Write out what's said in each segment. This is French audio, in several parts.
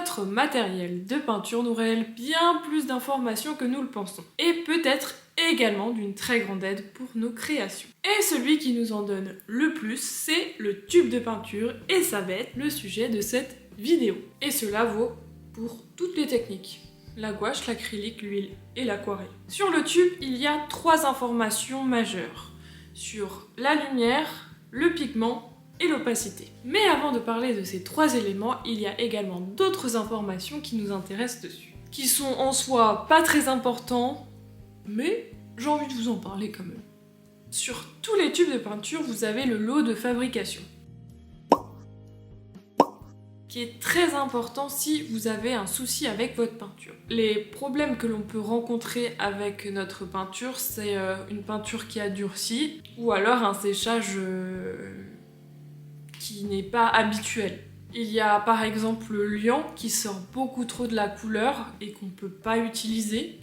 Notre matériel de peinture nous révèle bien plus d'informations que nous le pensons, et peut-être également d'une très grande aide pour nos créations. Et celui qui nous en donne le plus, c'est le tube de peinture, et ça va être le sujet de cette vidéo. Et cela vaut pour toutes les techniques: la gouache, l'acrylique, l'huile et l'aquarelle. Sur le tube, il y a 3 informations majeures sur la lumière, le pigment et l'opacité. Mais avant de parler de ces 3 éléments, il y a également d'autres informations qui nous intéressent dessus, qui sont en soi pas très importants, mais j'ai envie de vous en parler quand même. Sur tous les tubes de peinture, vous avez le lot de fabrication, qui est très important si vous avez un souci avec votre peinture. Les problèmes que l'on peut rencontrer avec notre peinture, c'est une peinture qui a durci, ou alors un séchage qui n'est pas habituel. Il y a par exemple le liant qui sort beaucoup trop de la couleur et qu'on ne peut pas utiliser.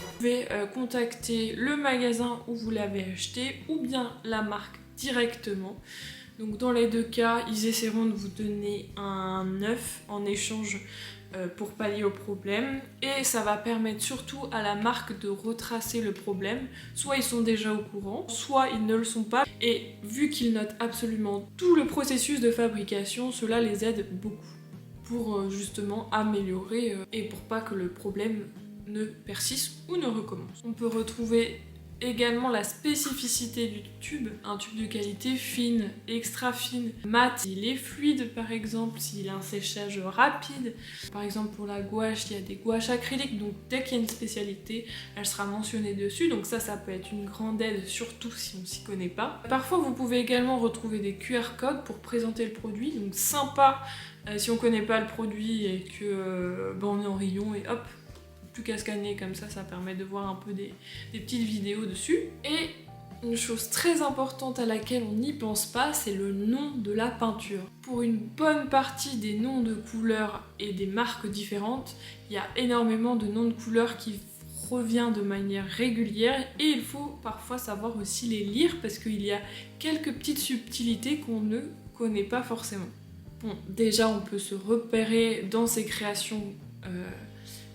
Vous pouvez contacter le magasin où vous l'avez acheté ou bien la marque directement. Donc dans les deux cas, ils essaieront de vous donner un neuf en échange pour pallier au problème, et ça va permettre surtout à la marque de retracer le problème. Soit ils sont déjà au courant, soit ils ne le sont pas, et vu qu'ils notent absolument tout le processus de fabrication, cela les aide beaucoup pour justement améliorer et pour pas que le problème ne persiste ou ne recommence. On peut retrouver également la spécificité du tube, un tube de qualité fine, extra fine, mat, s'il est fluide par exemple, s'il a un séchage rapide. Par exemple pour la gouache, il y a des gouaches acryliques, donc dès qu'il y a une spécialité, elle sera mentionnée dessus, donc ça peut être une grande aide, surtout si on s'y connaît pas. Parfois vous pouvez également retrouver des QR codes pour présenter le produit, donc sympa si on connaît pas le produit et que on est en rayon et hop, plus qu'à scanner comme ça permet de voir un peu des petites vidéos dessus. Et une chose très importante à laquelle on n'y pense pas, c'est le nom de la peinture. Pour une bonne partie des noms de couleurs et des marques différentes, il y a énormément de noms de couleurs qui revient de manière régulière, et il faut parfois savoir aussi les lire parce qu'il y a quelques petites subtilités qu'on ne connaît pas forcément. Bon, déjà on peut se repérer dans ses créations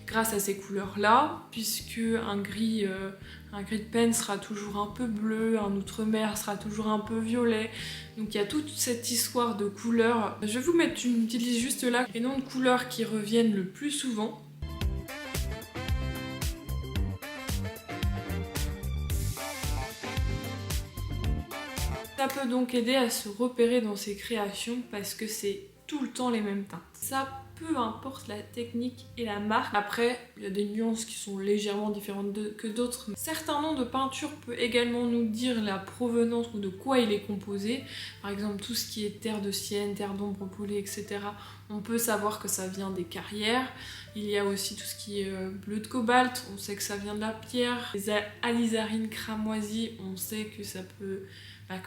grâce à ces couleurs-là, puisque un gris de peine sera toujours un peu bleu, un outre-mer sera toujours un peu violet, donc il y a toute cette histoire de couleurs. Je vais vous mettre une petite liste juste là, les noms de couleurs qui reviennent le plus souvent. Ça peut donc aider à se repérer dans ses créations parce que c'est tout le temps les mêmes teintes. Ça, peu importe la technique et la marque. Après, il y a des nuances qui sont légèrement différentes que d'autres. Certains noms de peinture peuvent également nous dire la provenance ou de quoi il est composé. Par exemple, tout ce qui est terre de sienne, terre d'ombre brûlée, etc. On peut savoir que ça vient des carrières. Il y a aussi tout ce qui est bleu de cobalt, on sait que ça vient de la pierre. Les alizarines cramoisies, on sait que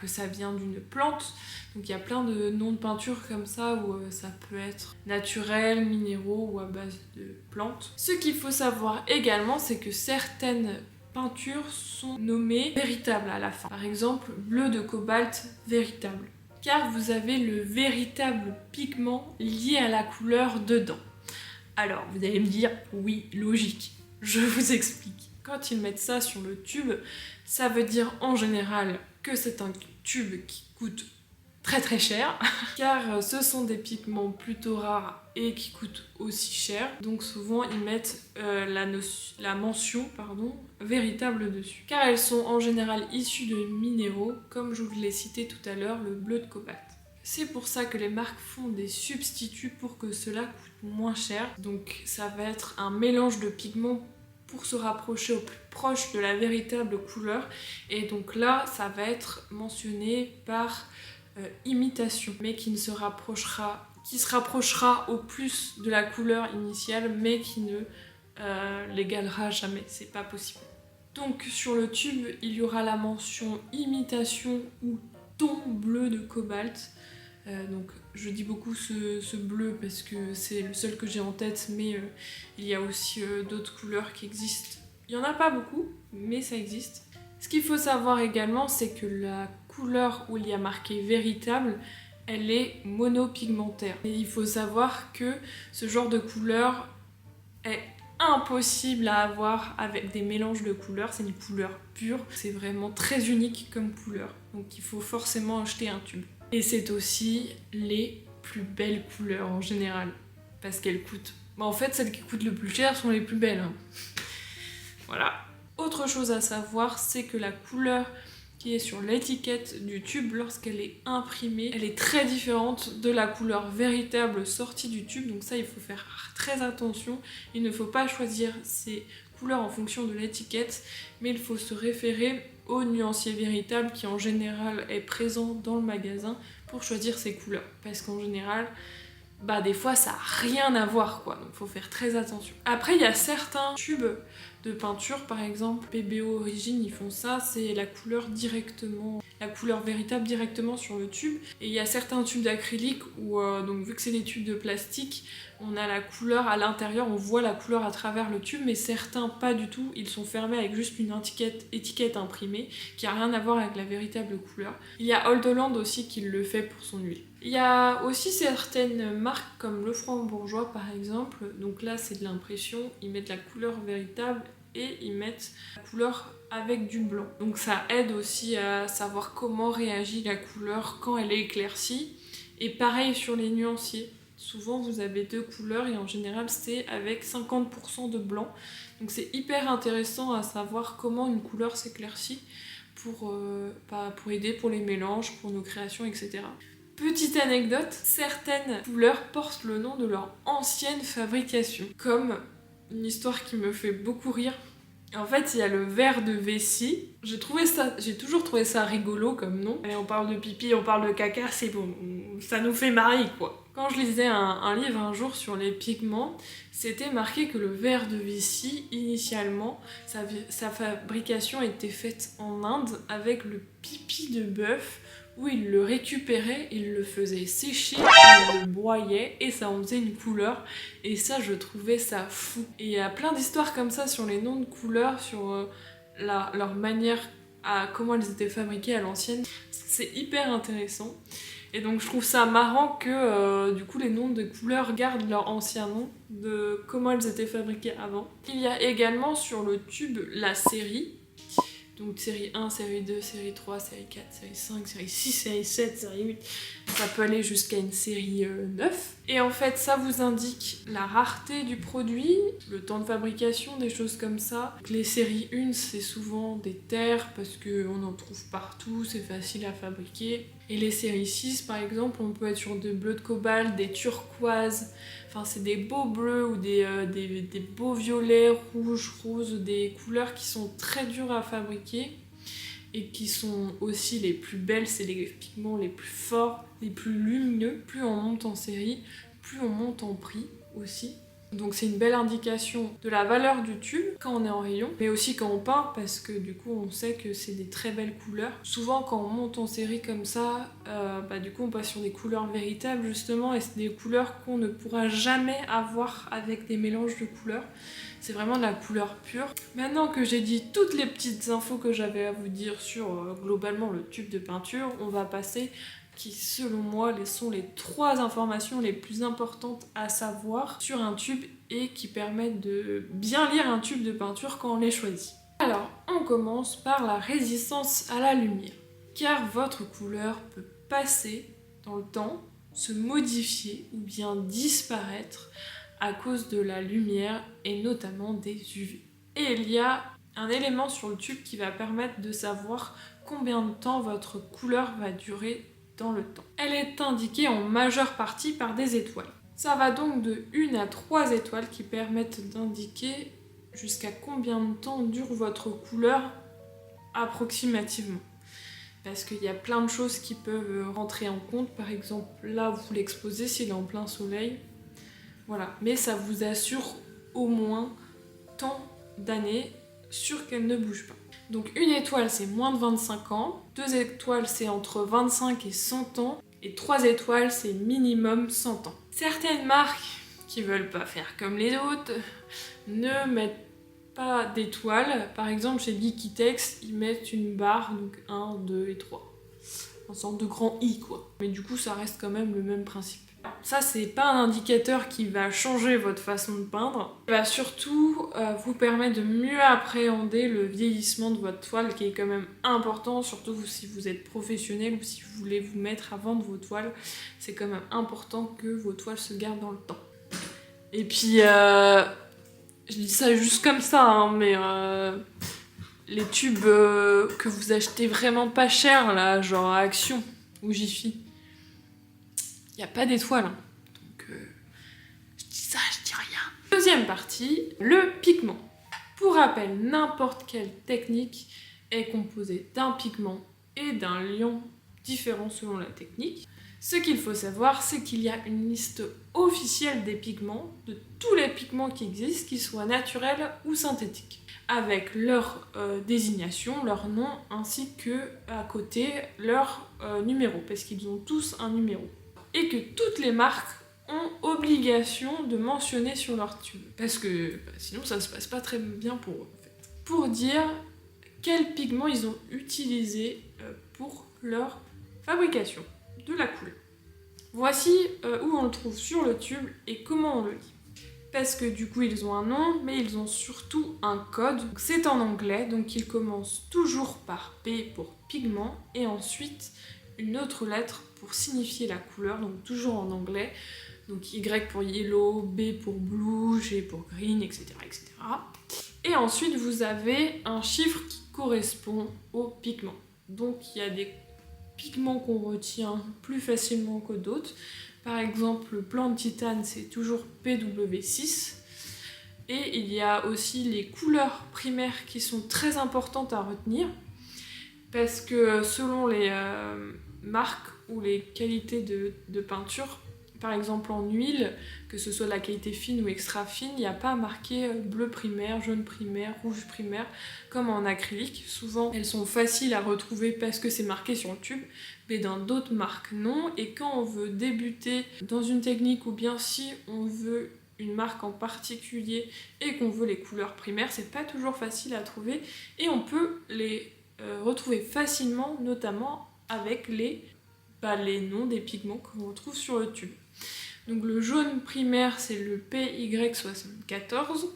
ça vient d'une plante. Donc il y a plein de noms de peinture comme ça où ça peut être naturel, minéraux ou à base de plantes. Ce qu'il faut savoir également, c'est que certaines peintures sont nommées véritables à la fin. Par exemple, bleu de cobalt véritable, car vous avez le véritable pigment lié à la couleur dedans. Alors, vous allez me dire, oui, logique, je vous explique. Quand ils mettent ça sur le tube, ça veut dire en général que c'est un tube qui coûte très très cher, car ce sont des pigments plutôt rares et qui coûtent aussi cher, donc souvent ils mettent la mention véritable dessus, car elles sont en général issues de minéraux, comme je vous l'ai cité tout à l'heure, le bleu de cobalt. C'est pour ça que les marques font des substituts pour que cela coûte moins cher, donc ça va être un mélange de pigments pour se rapprocher au plus proche de la véritable couleur, et donc là ça va être mentionné par imitation, mais qui se rapprochera au plus de la couleur initiale, mais qui ne l'égalera jamais, c'est pas possible. Donc sur le tube, il y aura la mention imitation ou ton bleu de cobalt. Donc je dis beaucoup ce bleu parce que c'est le seul que j'ai en tête, mais il y a aussi d'autres couleurs qui existent. Il n'y en a pas beaucoup, mais ça existe. Ce qu'il faut savoir également, c'est que la couleur où il y a marqué véritable, elle est monopigmentaire. Et il faut savoir que ce genre de couleur est impossible à avoir avec des mélanges de couleurs, c'est une couleur pure, c'est vraiment très unique comme couleur, donc il faut forcément acheter un tube. Et c'est aussi les plus belles couleurs en général, parce qu'elles coûtent. En fait, celles qui coûtent le plus cher sont les plus belles. Hein. Voilà. Autre chose à savoir, c'est que la couleur qui est sur l'étiquette du tube lorsqu'elle est imprimée, elle est très différente de la couleur véritable sortie du tube, donc ça il faut faire très attention. Il ne faut pas choisir ces couleurs en fonction de l'étiquette, mais il faut se référer au nuancier véritable qui en général est présent dans le magasin pour choisir ces couleurs, parce qu'en général des fois ça n'a rien à voir quoi, donc faut faire très attention. Après il y a certains tubes de peinture, par exemple PBO Origine, ils font ça, c'est la couleur véritable directement sur le tube. Et il y a certains tubes d'acrylique où donc vu que c'est des tubes de plastique, on a la couleur à l'intérieur, on voit la couleur à travers le tube, mais certains pas du tout, ils sont fermés avec juste une étiquette imprimée qui a rien à voir avec la véritable couleur. Il y a Old Holland aussi qui le fait pour son huile. Il y a aussi certaines marques comme Lefranc-Bourgeois par exemple, donc là c'est de l'impression, ils mettent la couleur véritable et ils mettent la couleur avec du blanc. Donc ça aide aussi à savoir comment réagit la couleur quand elle est éclaircie. Et pareil sur les nuanciers. Souvent vous avez deux couleurs et en général c'est avec 50% de blanc. Donc c'est hyper intéressant à savoir comment une couleur s'éclaircit pour aider pour les mélanges, pour nos créations, etc. Petite anecdote, certaines couleurs portent le nom de leur ancienne fabrication. Comme une histoire qui me fait beaucoup rire. En fait, il y a le verre de vessie. J'ai toujours trouvé ça rigolo comme nom. Allez, on parle de pipi, on parle de caca, c'est bon, ça nous fait marrer quoi. Quand je lisais un livre un jour sur les pigments, c'était marqué que le verre de vessie, initialement, sa fabrication était faite en Inde avec le pipi de bœuf, où il le récupérait, il le faisait sécher, il le broyait et ça en faisait une couleur. Et ça, je trouvais ça fou. Et il y a plein d'histoires comme ça sur les noms de couleurs, sur leur manière, comment elles étaient fabriquées à l'ancienne. C'est hyper intéressant. Et donc je trouve ça marrant que du coup les noms de couleurs gardent leur ancien nom, de comment elles étaient fabriquées avant. Il y a également sur le tube la série. Donc série 1, série 2, série 3, série 4, série 5, série 6, série 7, série 8. Ça peut aller jusqu'à une série 9. Et en fait, ça vous indique la rareté du produit, le temps de fabrication, des choses comme ça. Donc les séries 1, c'est souvent des terres parce qu'on en trouve partout, c'est facile à fabriquer. Et les séries 6, par exemple, on peut être sur des bleus de cobalt, des turquoises. Enfin, c'est des beaux bleus ou des beaux violets, rouges, roses, des couleurs qui sont très dures à fabriquer et qui sont aussi les plus belles, c'est les pigments les plus forts, les plus lumineux. Plus on monte en série, plus on monte en prix aussi. Donc c'est une belle indication de la valeur du tube quand on est en rayon, mais aussi quand on peint, parce que du coup on sait que c'est des très belles couleurs. Souvent quand on monte en série comme ça, du coup on passe sur des couleurs véritables justement, et c'est des couleurs qu'on ne pourra jamais avoir avec des mélanges de couleurs. C'est vraiment de la couleur pure. Maintenant que j'ai dit toutes les petites infos que j'avais à vous dire sur globalement le tube de peinture, on va passer qui selon moi sont les 3 informations les plus importantes à savoir sur un tube et qui permettent de bien lire un tube de peinture quand on les choisit. Alors, on commence par la résistance à la lumière, car votre couleur peut passer dans le temps, se modifier ou bien disparaître à cause de la lumière et notamment des UV. Et il y a un élément sur le tube qui va permettre de savoir combien de temps votre couleur va durer dans le temps. Elle est indiquée en majeure partie par des étoiles. Ça va donc de 1 à 3 étoiles qui permettent d'indiquer jusqu'à combien de temps dure votre couleur approximativement. Parce qu'il y a plein de choses qui peuvent rentrer en compte. Par exemple, là vous l'exposez s'il est en plein soleil. Voilà. Mais ça vous assure au moins tant d'années sûres qu'elle ne bouge pas. Donc 1 étoile c'est moins de 25 ans, 2 étoiles c'est entre 25 et 100 ans, Et 3 étoiles, c'est minimum 100 ans. Certaines marques qui veulent pas faire comme les autres ne mettent pas d'étoiles. Par exemple, chez Liquitex, ils mettent une barre, donc 1, 2 et 3. En sorte de grand I, quoi. Mais du coup, ça reste quand même le même principe. Ça, c'est pas un indicateur qui va changer votre façon de peindre. Il va surtout vous permettre de mieux appréhender le vieillissement de votre toile, qui est quand même important, surtout si vous êtes professionnel ou si vous voulez vous mettre à vendre vos toiles. C'est quand même important que vos toiles se gardent dans le temps. Et puis, je dis ça juste comme ça, hein, mais les tubes que vous achetez vraiment pas cher, là, genre à Action ou Jiffy, il n'y a pas d'étoiles. Hein. Donc, je dis ça, je dis rien. Deuxième partie, le pigment. Pour rappel, n'importe quelle technique est composée d'un pigment et d'un liant différent selon la technique. Ce qu'il faut savoir, c'est qu'il y a une liste officielle des pigments, de tous les pigments qui existent, qu'ils soient naturels ou synthétiques, avec leur désignation, leur nom, ainsi que à côté leur numéro, parce qu'ils ont tous un numéro. Et que toutes les marques ont obligation de mentionner sur leur tube, parce que sinon ça se passe pas très bien pour eux en fait. Pour dire quels pigments ils ont utilisé pour leur fabrication de la couleur. Voici où on le trouve sur le tube et comment on le lit. Parce que du coup ils ont un nom, mais ils ont surtout un code. C'est en anglais, donc il commence toujours par P pour pigment et ensuite une autre lettre pour signifier la couleur, donc toujours en anglais. Donc Y pour yellow, B pour blue, G pour green, etc. etc. Et ensuite vous avez un chiffre qui correspond au pigment. Donc il y a des pigments qu'on retient plus facilement que d'autres. Par exemple, le plan de titane, c'est toujours PW6. Et il y a aussi les couleurs primaires qui sont très importantes à retenir. Parce que selon les marques ou les qualités de peinture, par exemple en huile, que ce soit de la qualité fine ou extra fine, il n'y a pas marqué bleu primaire, jaune primaire, rouge primaire, comme en acrylique. Souvent, elles sont faciles à retrouver parce que c'est marqué sur le tube, mais dans d'autres marques, non. Et quand on veut débuter dans une technique, ou bien si on veut une marque en particulier et qu'on veut les couleurs primaires, c'est pas toujours facile à trouver. Et on peut les retrouver facilement, notamment avec les noms des pigments qu'on retrouve sur le tube. Donc le jaune primaire, c'est le PY74,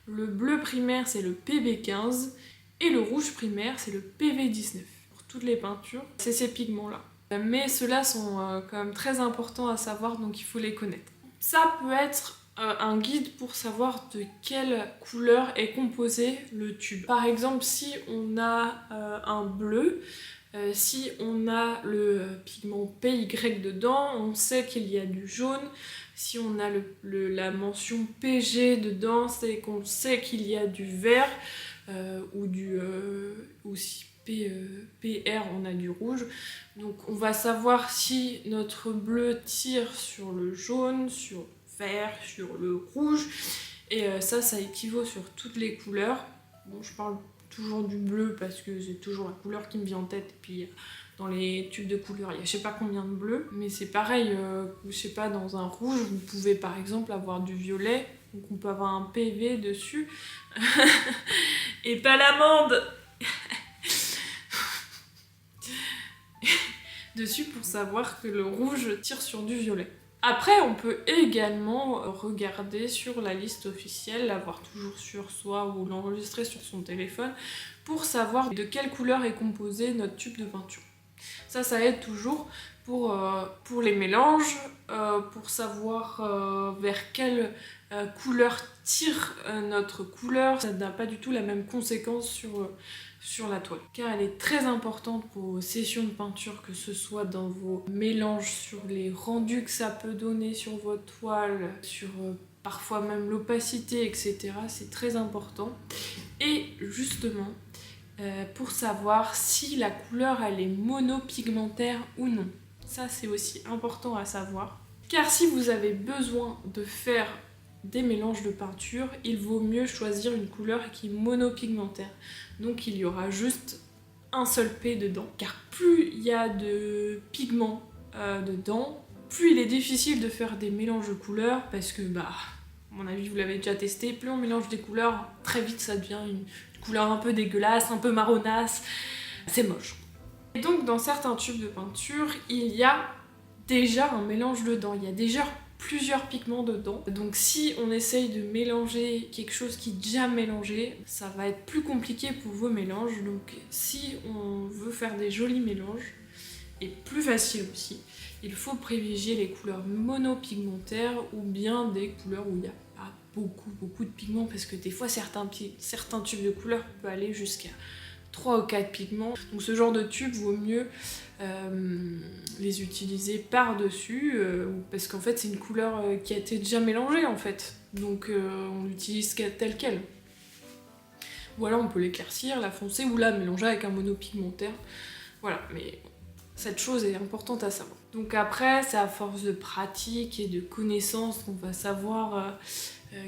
le bleu primaire, c'est le PB15, et le rouge primaire, c'est le PV19. Pour toutes les peintures, c'est ces pigments-là. Mais ceux-là sont quand même très importants à savoir, donc il faut les connaître. Ça peut être un guide pour savoir de quelle couleur est composé le tube. Par exemple, si on a un bleu, si on a le pigment PY dedans, on sait qu'il y a du jaune. Si on a la mention PG dedans, c'est qu'on sait qu'il y a du vert, ou si PR, on a du rouge. Donc on va savoir si notre bleu tire sur le jaune, sur le vert, sur le rouge. Et ça équivaut sur toutes les couleurs. Bon, je parle toujours du bleu parce que c'est toujours la couleur qui me vient en tête. Et puis dans les tubes de couleurs, il y a je sais pas combien de bleus. Mais c'est pareil, je sais pas, dans un rouge, vous pouvez par exemple avoir du violet. Donc on peut avoir un PV dessus. Et pas l'amande dessus pour savoir que le rouge tire sur du violet. Après, on peut également regarder sur la liste officielle, l'avoir toujours sur soi ou l'enregistrer sur son téléphone pour savoir de quelle couleur est composé notre tube de peinture. Ça aide toujours pour les mélanges, pour savoir vers quelle couleur tire notre couleur. Ça n'a pas du tout la même conséquence sur la toile, car elle est très importante pour vos sessions de peinture, que ce soit dans vos mélanges, sur les rendus que ça peut donner sur votre toile, sur parfois même l'opacité, etc. C'est très important. Et justement, pour savoir si la couleur elle est monopigmentaire ou non. Ça c'est aussi important à savoir. Car si vous avez besoin de faire des mélanges de peinture, il vaut mieux choisir une couleur qui est monopigmentaire. Donc il y aura juste un seul P dedans. Car plus il y a de pigments dedans, plus il est difficile de faire des mélanges de couleurs parce que, à mon avis, vous l'avez déjà testé, plus on mélange des couleurs, très vite ça devient une couleur un peu dégueulasse, un peu marronasse, c'est moche. Et donc dans certains tubes de peinture, il y a déjà un mélange dedans, il y a déjà plusieurs pigments dedans. Donc si on essaye de mélanger quelque chose qui est déjà mélangé, ça va être plus compliqué pour vos mélanges. Donc si on veut faire des jolis mélanges, et plus facile aussi, il faut privilégier les couleurs monopigmentaires ou bien des couleurs où il n'y a pas beaucoup de pigments, parce que des fois certains tubes de couleurs peuvent aller jusqu'à 3 ou 4 pigments. Donc ce genre de tube vaut mieux les utiliser par-dessus, parce qu'en fait c'est une couleur qui a été déjà mélangée en fait. Donc on l'utilise telle quelle. Ou alors on peut l'éclaircir, la foncer ou la mélanger avec un monopigmentaire. Voilà, mais cette chose est importante à savoir. Donc après, c'est à force de pratique et de connaissances qu'on va savoir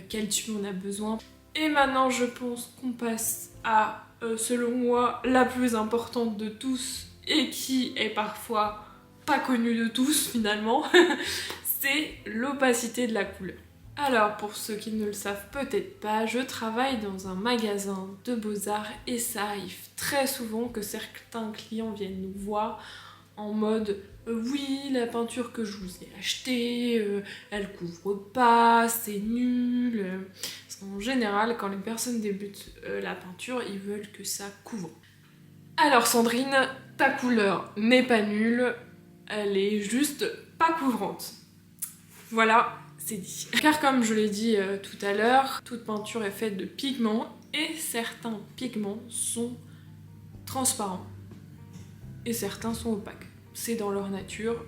quel tube on a besoin. Et maintenant, je pense qu'on passe à, selon moi, la plus importante de tous et qui est parfois pas connue de tous finalement, c'est l'opacité de la couleur. Alors, pour ceux qui ne le savent peut-être pas, je travaille dans un magasin de beaux-arts et ça arrive très souvent que certains clients viennent nous voir en mode oui, la peinture que je vous ai achetée, elle couvre pas, c'est nul. Parce qu'en général, quand les personnes débutent la peinture, ils veulent que ça couvre. Alors Sandrine, ta couleur n'est pas nulle, elle est juste pas couvrante. Voilà, c'est dit. Car comme je l'ai dit tout à l'heure, toute peinture est faite de pigments et certains pigments sont transparents et certains sont opaques. C'est dans leur nature,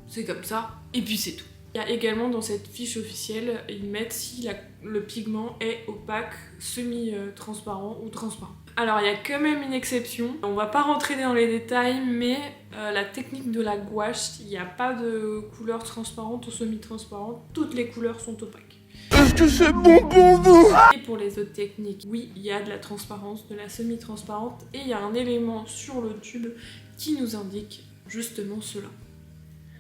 c'est comme ça, et puis c'est tout. Il y a également dans cette fiche officielle, ils mettent si le pigment est opaque, semi-transparent ou transparent. Alors il y a quand même une exception, on va pas rentrer dans les détails, mais la technique de la gouache, il n'y a pas de couleur transparente ou semi-transparente, toutes les couleurs sont opaques. Est-ce que c'est bon pour vous? Et pour les autres techniques, oui, il y a de la transparence, de la semi-transparente, et il y a un élément sur le tube qui nous indique justement cela.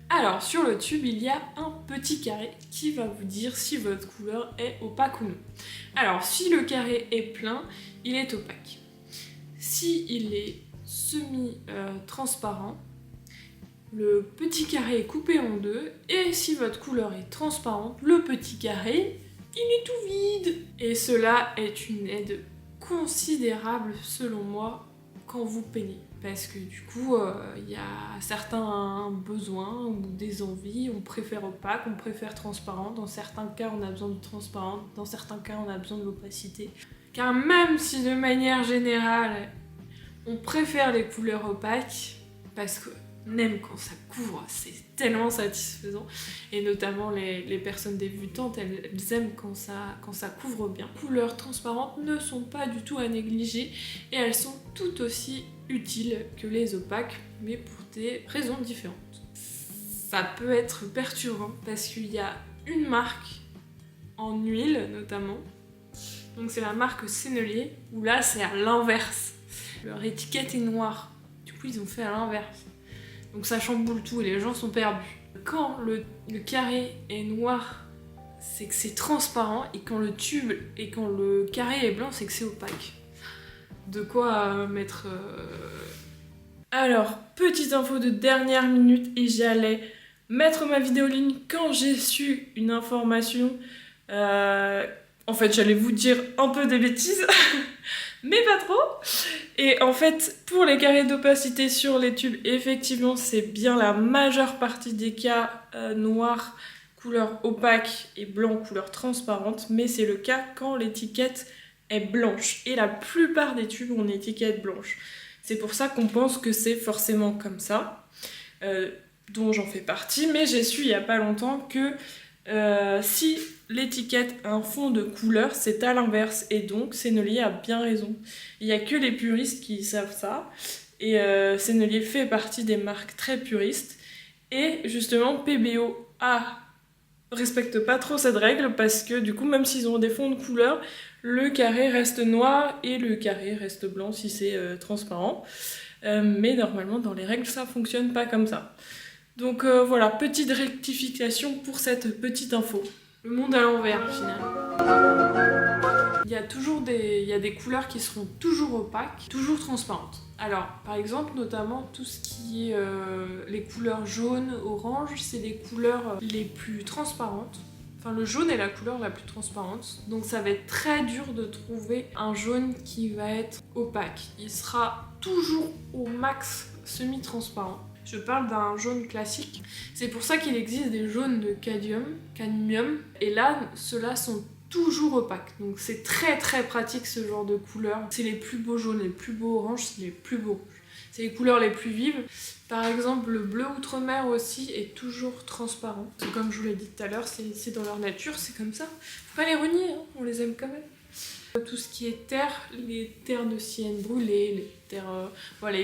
Alors, sur le tube, il y a un petit carré qui va vous dire si votre couleur est opaque ou non. Alors, si le carré est plein, il est opaque. Si il est semi-transparent, le petit carré est coupé en deux, et si votre couleur est transparente, le petit carré, il est tout vide. Et cela est une aide considérable, selon moi, quand vous peignez. Parce que du coup, il y a certains besoins ou des envies, on préfère opaque, on préfère transparent. Dans certains cas, on a besoin de transparent, dans certains cas, on a besoin de l'opacité. Car même si de manière générale, on préfère les couleurs opaques, parce qu'on aime quand ça couvre, c'est tellement satisfaisant. Et notamment les personnes débutantes, elles aiment quand ça couvre bien. Les couleurs transparentes ne sont pas du tout à négliger et elles sont tout aussi utiles que les opaques, mais pour des raisons différentes. Ça peut être perturbant parce qu'il y a une marque en huile notamment, donc c'est la marque Sennelier, où là c'est à l'inverse. Leur étiquette est noire, du coup ils ont fait à l'inverse. Donc ça chamboule tout et les gens sont perdus. Quand le carré est noir, c'est que c'est transparent, et quand le tube et quand le carré est blanc, c'est que c'est opaque. De quoi mettre... Alors, petite info de dernière minute, et j'allais mettre ma vidéo en ligne quand j'ai su une information. En fait, j'allais vous dire un peu des bêtises, mais pas trop. Et en fait, pour les carrés d'opacité sur les tubes, effectivement, c'est bien la majeure partie des cas noir, couleur opaque, et blanc, couleur transparente, mais c'est le cas quand l'étiquette est blanche. Et la plupart des tubes ont une étiquette blanche. C'est pour ça qu'on pense que c'est forcément comme ça, dont j'en fais partie, mais j'ai su il n'y a pas longtemps que si l'étiquette a un fond de couleur, c'est à l'inverse, et donc Sennelier a bien raison. Il n'y a que les puristes qui savent ça, et Sennelier fait partie des marques très puristes, et justement PBO respecte pas trop cette règle, parce que du coup même s'ils ont des fonds de couleur, le carré reste noir et le carré reste blanc si c'est transparent. Mais normalement dans les règles ça fonctionne pas comme ça. Donc voilà, petite rectification pour cette petite info. Le monde à l'envers finalement. Il y a des couleurs qui seront toujours opaques, toujours transparentes. Alors par exemple notamment tout ce qui est les couleurs jaune, orange, c'est les couleurs les plus transparentes. Enfin le jaune est la couleur la plus transparente, donc ça va être très dur de trouver un jaune qui va être opaque. Il sera toujours au max semi-transparent. Je parle d'un jaune classique. C'est pour ça qu'il existe des jaunes de cadmium, et là, ceux-là sont toujours opaques. Donc c'est très très pratique ce genre de couleurs. C'est les plus beaux jaunes, les plus beaux oranges, c'est les plus beaux rouges. C'est les couleurs les plus vives. Par exemple, le bleu outre-mer aussi est toujours transparent. Comme je vous l'ai dit tout à l'heure, c'est dans leur nature, c'est comme ça. Faut pas les renier, hein, on les aime quand même. Tout ce qui est terre, les terres de sienne brûlées, les terres... voilà,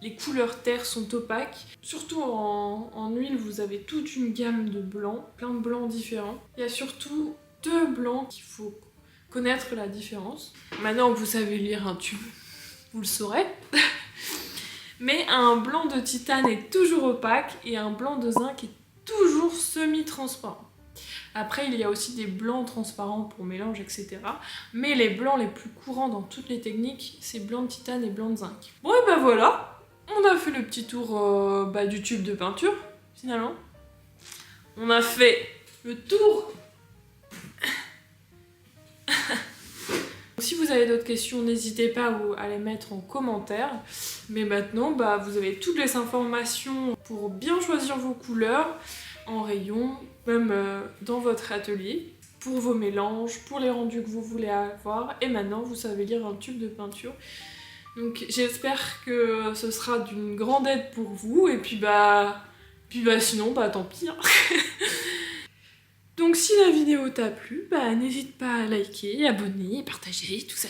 les couleurs terre sont opaques. Surtout en huile, vous avez toute une gamme de blancs, plein de blancs différents. Il y a surtout 2 blancs qu'il faut connaître la différence. Maintenant que vous savez lire un tube, vous le saurez. Mais un blanc de titane est toujours opaque et un blanc de zinc est toujours semi-transparent. Après, il y a aussi des blancs transparents pour mélange, etc. Mais les blancs les plus courants dans toutes les techniques, c'est blanc de titane et blanc de zinc. Bon et ben voilà, on a fait le petit tour du tube de peinture, finalement. On a fait le tour. Si vous avez d'autres questions, n'hésitez pas à les mettre en commentaire. Mais maintenant, vous avez toutes les informations pour bien choisir vos couleurs en rayon, même dans votre atelier, pour vos mélanges, pour les rendus que vous voulez avoir. Et maintenant, vous savez lire un tube de peinture. Donc j'espère que ce sera d'une grande aide pour vous. Et puis sinon, tant pis. Hein. Donc si la vidéo t'a plu, n'hésite pas à liker, abonner, partager, tout ça.